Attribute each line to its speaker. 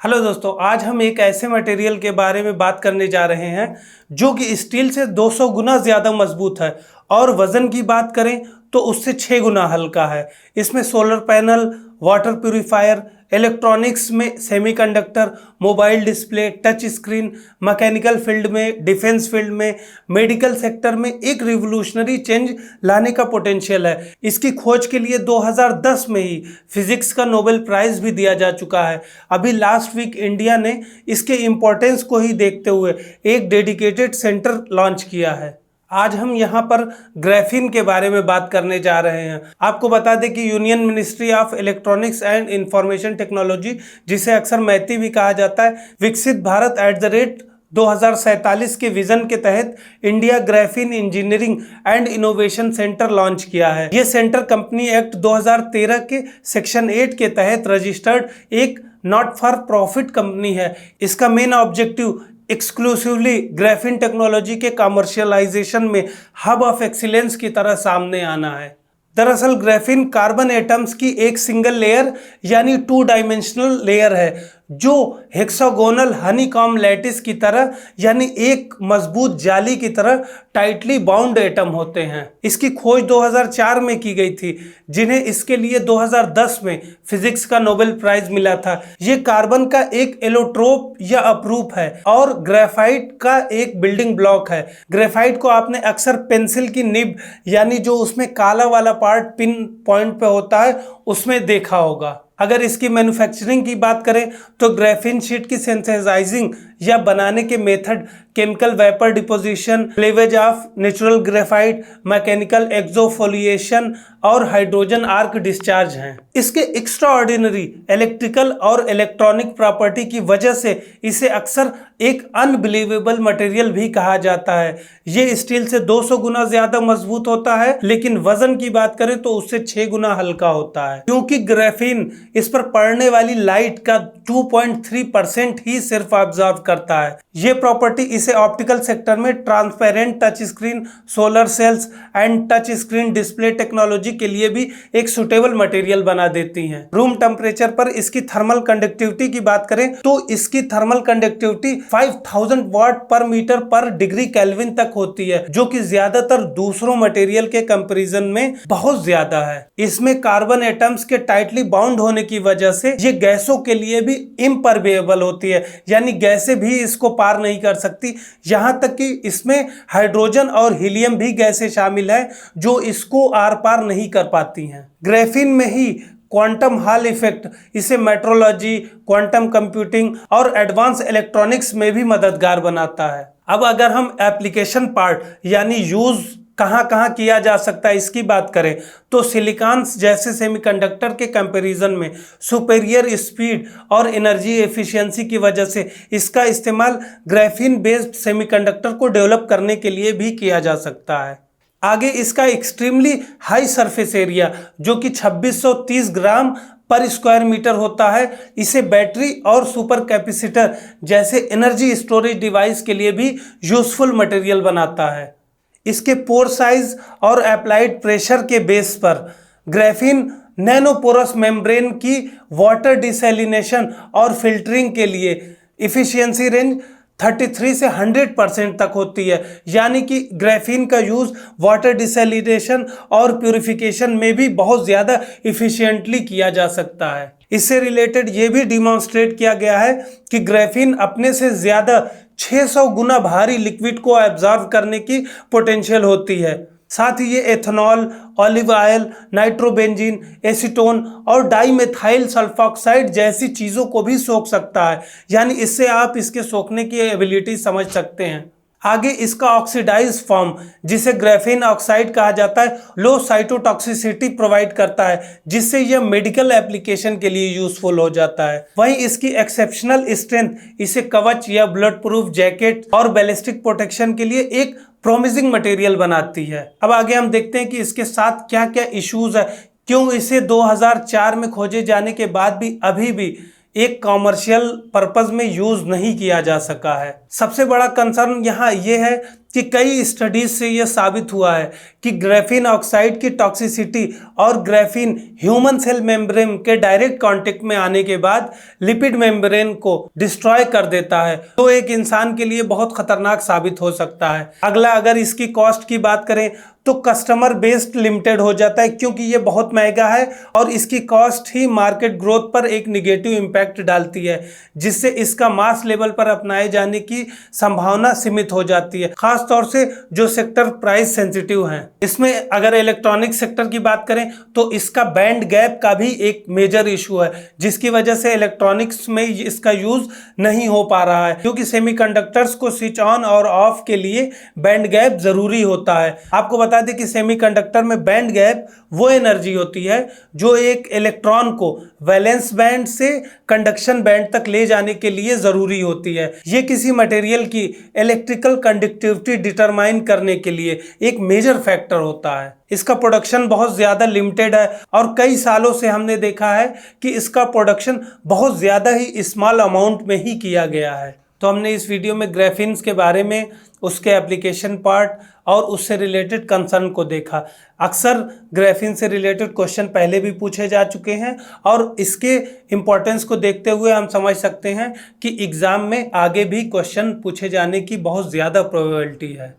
Speaker 1: Hello दोस्तों, आज हम एक ऐसे मटेरियल के बारे में बात करने जा रहे हैं जो कि स्टील से 200 गुना ज़्यादा मजबूत है और वज़न की बात करें तो उससे 6 गुना हल्का है। इसमें solar panel, water purifier, electronics में semiconductor, mobile display, touch screen, mechanical field में, डिफेंस फील्ड में, मेडिकल सेक्टर में एक रिवोल्यूशनरी चेंज लाने का पोटेंशियल है। इसकी खोज के लिए 2010 में ही फिजिक्स का नोबेल प्राइज़ भी दिया जा चुका है। अभी लास्ट वीक इंडिया ने इसके इम्पोर्टेंस को ही देखते हुए एक डेडिकेटेड सेंटर लॉन्च किया है। आज हम यहाँ पर ग्राफीन के बारे में बात करने जा रहे हैं। आपको बता दें कि union ministry of electronics and information technology, जिसे अक्सर मैती भी कहा जाता है, विकसित भारत @ 2047 के विजन के तहत India graphene engineering and innovation centre launch किया है। ये सेंटर कंपनी एक्ट 2013 के सेक्शन 8 के तहत रजिस्टर्ड एक नॉट फॉर प्रॉफिट कंपनी है। इसका main objective exclusively graphene technology के कमर्शियलाइजेशन में हब ऑफ एक्सीलेंस की तरह सामने आना है। दरअसल ग्राफीन कार्बन एटम्स की एक सिंगल लेयर यानी 2 डायमेंशनल लेयर है जो हेक्सागोनल हनीकॉम्ब लैटिस की तरह यानी एक मजबूत जाली की तरह टाइटली बाउंड एटम होते हैं। इसकी खोज 2004 में की गई थी, जिन्हें इसके लिए 2010 में फिजिक्स का नोबेल प्राइज मिला था। ये कार्बन का एक एलोट्रोप या अपरूप है और ग्रेफाइट का एक बिल्डिंग ब्लॉक है। ग्रेफाइट को आपने अक्सर पेंसिल की निब यानी जो उसमें काला वाला पार्ट पिन पॉइंट पे होता है उसमें देखा होगा। अगर इसकी मैन्युफैक्चरिंग की बात करें तो ग्राफीन शीट की सिंथेसाइजिंग या बनाने के method chemical vapour deposition, cleavage of natural graphite, mechanical exfoliation और हाइड्रोजन आर्क डिस्चार्ज हैं। इसके एक्स्ट्राऑर्डिनरी इलेक्ट्रिकल और इलेक्ट्रॉनिक प्रॉपर्टी की वजह से इसे अक्सर एक अनबिलीवेबल मटेरियल भी कहा जाता है। ये स्टील से 200 गुना ज्यादा मजबूत होता है, लेकिन वजन की बात करें तो उससे 6 गुना हल्का होता है, क्योंकि ग्राफीन इस पर पड़ने वाली लाइट का 2.3% ही सिर्फ ऑब्जर्व करता है। ये प्रॉपर्टी इसे ऑप्टिकल सेक्टर में transparent touch screen, solar cells and touch screen display technology के लिए भी एक सुटेबल मटेरियल बना देती हैं। रूम टेम्परेचर पर इसकी थर्मल कंडक्टिविटी की बात करें तो इसकी थर्मल कंडक्टिविटी 5000 वाट पर मीटर पर डिग्री केल्विन तक होती है, जो कि ज्यादातर दूसरों मटेरियल के कंपैरिजन में बहुत ज्यादा है। इसमें कार्बन एटम्स के टाइटली बाउंड होने की वजह से ये गैसों के लिए भी इम्परमेएबल होती है, यानी गैसें भी इसको पार नहीं कर सकती। यहां तक कि इसमें हाइड्रोजन और हीलियम भी गैसें शामिल है जो इसको आर पार नहीं कर पाती हैं। ग्राफीन में ही क्वांटम हॉल इफेक्ट इसे मेट्रोलॉजी, क्वांटम कंप्यूटिंग और एडवांस इलेक्ट्रॉनिक्स में भी मददगार बनाता है। अब अगर हम एप्लीकेशन पार्ट यानी यूज कहाँ कहाँ किया जा सकता है इसकी बात करें तो सिलिकॉन्स जैसे सेमीकंडक्टर के कंपैरिजन में सुपेरियर स्पीड और एनर्जी एफिशिएंसी की वजह से इसका इस्तेमाल ग्राफीन बेस्ड सेमीकंडक्टर को डेवलप करने के लिए भी किया जा सकता है। आगे इसका एक्सट्रीमली हाई सरफेस एरिया जो कि 2630 ग्राम पर स्क्वायर मीटर होता है, इसे बैटरी और सुपर कैपेसिटर जैसे एनर्जी स्टोरेज डिवाइस के लिए भी यूजफुल मटेरियल बनाता है। इसके पोर साइज और अप्लाइड प्रेशर के बेस पर ग्राफीन नैनोपोरस मेम्ब्रेन की वाटर डिसैलिनेशन और फिल्टरिंग के लिए इफिशियंसी रेंज 33 से 100% तक होती है, यानी कि ग्राफीन का यूज़ वाटर डिसैलिनेशन और प्यूरिफिकेशन में भी बहुत ज़्यादा इफिशिएंटली किया जा सकता है। इससे रिलेटेड ये भी डिमॉन्स्ट्रेट किया गया है कि ग्राफीन अपने से ज़्यादा 600 गुना भारी लिक्विड को एब्जॉर्ब करने की पोटेंशियल होती है। साथ ही ये ethanol, olive oil, nitrobenzene, acetone और डाइमेथाइल सल्फॉक्साइड जैसी चीज़ों को भी सोख सकता है, यानी इससे आप इसके सोखने की एबिलिटी समझ सकते हैं। आगे इसका ऑक्सीडाइज फॉर्म जिसे ग्राफीन ऑक्साइड कहा जाता है लो साइटोटॉक्सिसिटी प्रोवाइड करता है, जिससे यह मेडिकल एप्लीकेशन के लिए यूजफुल हो जाता है। वहीं इसकी एक्सेप्शनल स्ट्रेंथ इसे कवच या बुलेट प्रूफ जैकेट और बैलिस्टिक प्रोटेक्शन के लिए एक प्रॉमिसिंग मटेरियल बनाती है। अब आगे हम देखते हैं कि इसके साथ क्या क्या इश्यूज है, क्यों इसे 2004 में खोजे जाने के बाद भी अभी भी एक कॉमर्शियल पर्पस में यूज नहीं किया जा सका है। सबसे बड़ा कंसर्न यहाँ ये है कि कई स्टडीज से यह साबित हुआ है कि ग्राफीन ऑक्साइड की टॉक्सिसिटी और ग्राफीन ह्यूमन सेल मेम्ब्रेन के डायरेक्ट कांटेक्ट में आने के बाद लिपिड मेम्ब्रेन को डिस्ट्रॉय कर देता है, तो एक इंसान के लिए बहुत खतरनाक साबित हो सकता है। अगला, अगर इसकी कॉस्ट की बात करें तो कस्टमर बेस्ड लिमिटेड हो जाता है, क्योंकि ये बहुत महंगा है और इसकी कॉस्ट ही मार्केट ग्रोथ पर एक निगेटिव इम्पैक्ट डालती है, जिससे इसका मास लेवल पर अपनाए जाने की संभावना सीमित हो जाती है, खास तौर से जो सेक्टर प्राइस सेंसिटिव हैं। इसमें अगर इलेक्ट्रॉनिक सेक्टर की बात करें तो इसका बैंड गैप का भी एक मेजर इशू है, जिसकी वजह से इलेक्ट्रॉनिक्स में इसका यूज नहीं हो पा रहा है, क्योंकि सेमीकंडक्टर्स को स्विच ऑन और ऑफ के लिए बैंड गैप जरूरी होता है। आपको बता दें कि सेमीकंडक्टर में बैंड गैप वो एनर्जी होती है जो एक इलेक्ट्रॉन को वैलेंस बैंड से कंडक्शन बैंड तक ले जाने के लिए जरूरी होती है। ये किसी मटेरियल की इलेक्ट्रिकल कंडक्टिविटी डिटरमाइन करने के लिए एक मेजर फैक्टर होता है। इसका प्रोडक्शन बहुत ज़्यादा लिमिटेड है और कई सालों से हमने देखा है कि इसका प्रोडक्शन बहुत ज़्यादा ही स्मॉल अमाउंट में ही किया गया है। तो हमने इस वीडियो में ग्राफीन्स के बारे में, उसके एप्लीकेशन पार्ट और उससे रिलेटेड कंसर्न को देखा। अक्सर ग्राफीन से रिलेटेड क्वेश्चन पहले भी पूछे जा चुके हैं और इसके इम्पोर्टेंस को देखते हुए हम समझ सकते हैं कि एग्ज़ाम में आगे भी क्वेश्चन पूछे जाने की बहुत ज़्यादा प्रोबेबिलिटी है।